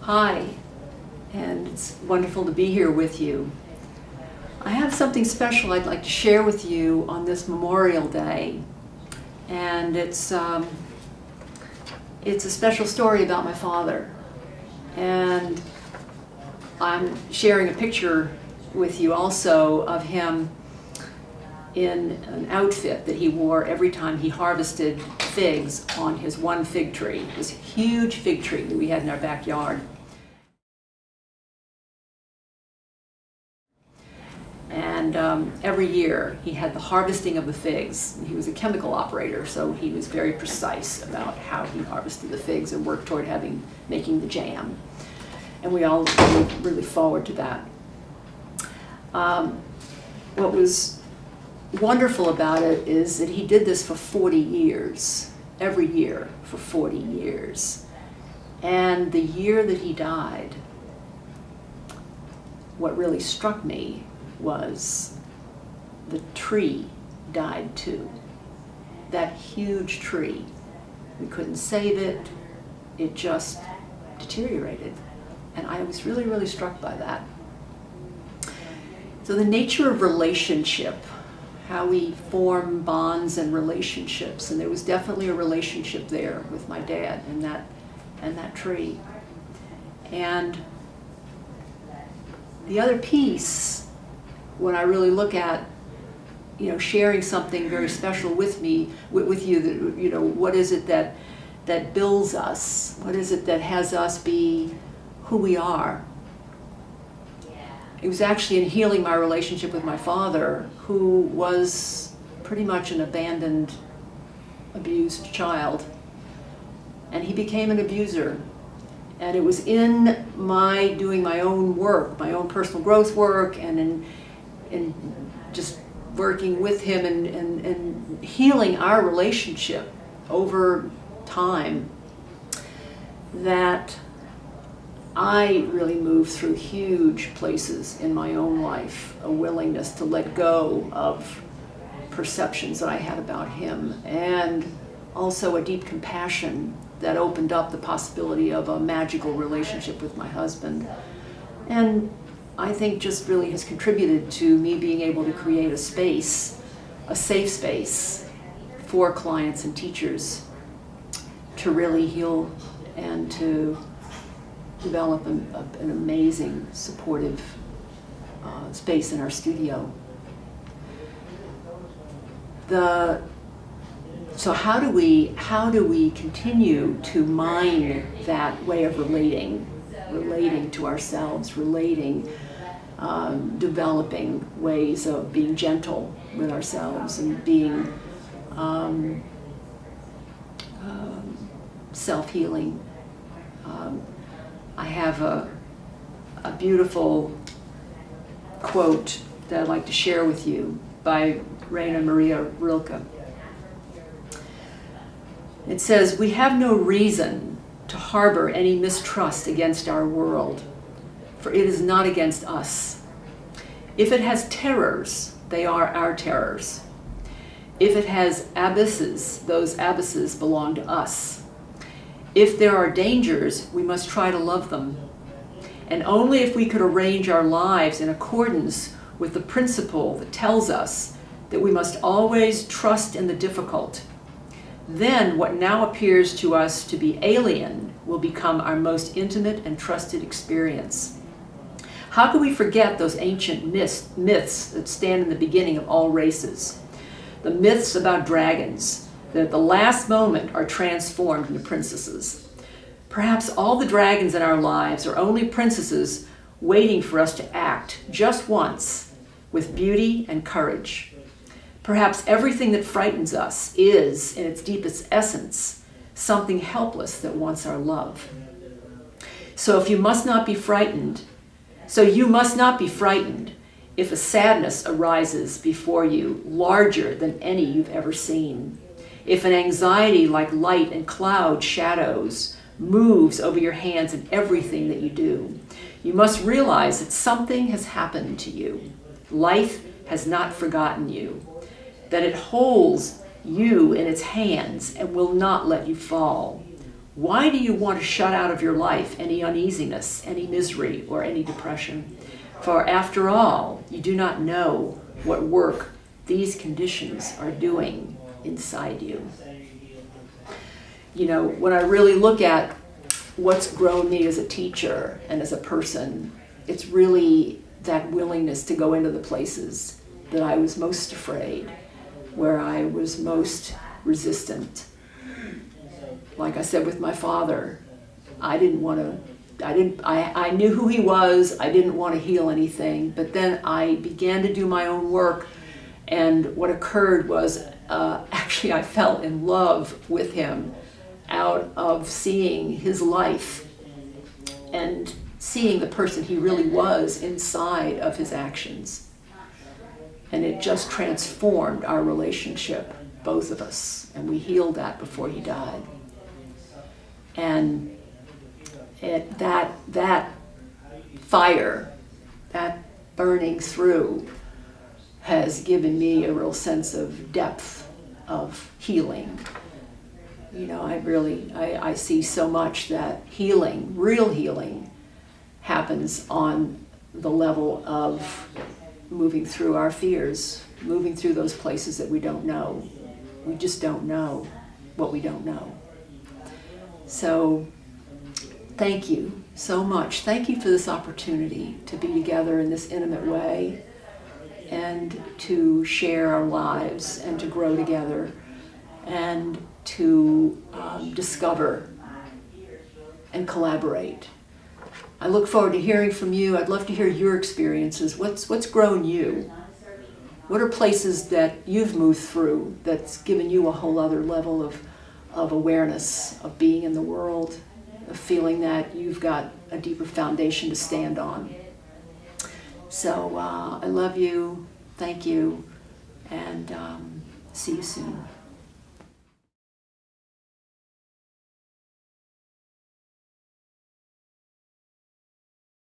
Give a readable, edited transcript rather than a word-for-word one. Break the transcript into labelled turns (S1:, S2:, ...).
S1: Hi, and it's wonderful to be here with you. I have something special I'd like to share with you on this Memorial Day, and it's a special story about my father. And I'm sharing a picture with you also of him in an outfit that he wore every time he harvested figs on his one fig tree, this huge fig tree that we had in our backyard. And every year he had the harvesting of the figs. He was a chemical operator, so he was very precise about how he harvested the figs and worked toward making the jam. And we all looked really forward to that. What was wonderful about it is that he did this for 40 years, every year for 40 years. And the year that he died, what really struck me was the tree died too. That huge tree. We couldn't save it. It just deteriorated. And I was really, really struck by that. So the nature of relationship, how we form bonds and relationships, and there was definitely a relationship there with my dad and that tree. And the other piece, when I really look at, sharing something very special with you, that, what is it that builds us? What is it that has us be who we are? It was actually in healing my relationship with my father, who was pretty much an abandoned, abused child. And he became an abuser. And it was in my doing my own work, my own personal growth work, and in just working with him and healing our relationship over time, that I really moved through huge places in my own life, a willingness to let go of perceptions that I had about him, and also a deep compassion that opened up the possibility of a magical relationship with my husband. And I think just really has contributed to me being able to create a space, a safe space for clients and teachers to really heal and to develop an amazing, supportive space in our studio. So how do we continue to mine that way of relating to ourselves, developing ways of being gentle with ourselves and being self-healing. I have a beautiful quote that I'd like to share with you by Rainer Maria Rilke. It says, "We have no reason to harbor any mistrust against our world, for it is not against us. If it has terrors, they are our terrors. If it has abysses, those abysses belong to us. If there are dangers, we must try to love them. And only if we could arrange our lives in accordance with the principle that tells us that we must always trust in the difficult, then what now appears to us to be alien will become our most intimate and trusted experience. How can we forget those ancient myths that stand in the beginning of all races? The myths about dragons, that at the last moment are transformed into princesses. Perhaps all the dragons in our lives are only princesses waiting for us to act just once with beauty and courage. Perhaps everything that frightens us is, in its deepest essence, something helpless that wants our love. So you must not be frightened if a sadness arises before you, larger than any you've ever seen. If an anxiety like light and cloud shadows moves over your hands and everything that you do, you must realize that something has happened to you. Life has not forgotten you, that it holds you in its hands and will not let you fall. Why do you want to shut out of your life any uneasiness, any misery, or any depression? For after all, you do not know what work these conditions are doing inside you. You know, when I really look at what's grown me as a teacher and as a person, it's really that willingness to go into the places that I was most afraid, where I was most resistant. Like I said with my father, I knew who he was, I didn't want to heal anything, but then I began to do my own work, and what occurred was actually I fell in love with him out of seeing his life and seeing the person he really was inside of his actions. And it just transformed our relationship, both of us, and we healed that before he died. And that fire, that burning through, has given me a real sense of depth of healing. You know, I see so much that healing, real healing, happens on the level of moving through our fears, moving through those places that we don't know. We just don't know what we don't know. So thank you so much. Thank you for this opportunity to be together in this intimate way and to share our lives and to grow together and to discover and collaborate. I look forward to hearing from you. I'd love to hear your experiences. What's grown you? What are places that you've moved through that's given you a whole other level of awareness, of being in the world, of feeling that you've got a deeper foundation to stand on? So I love you, thank you, and see you soon.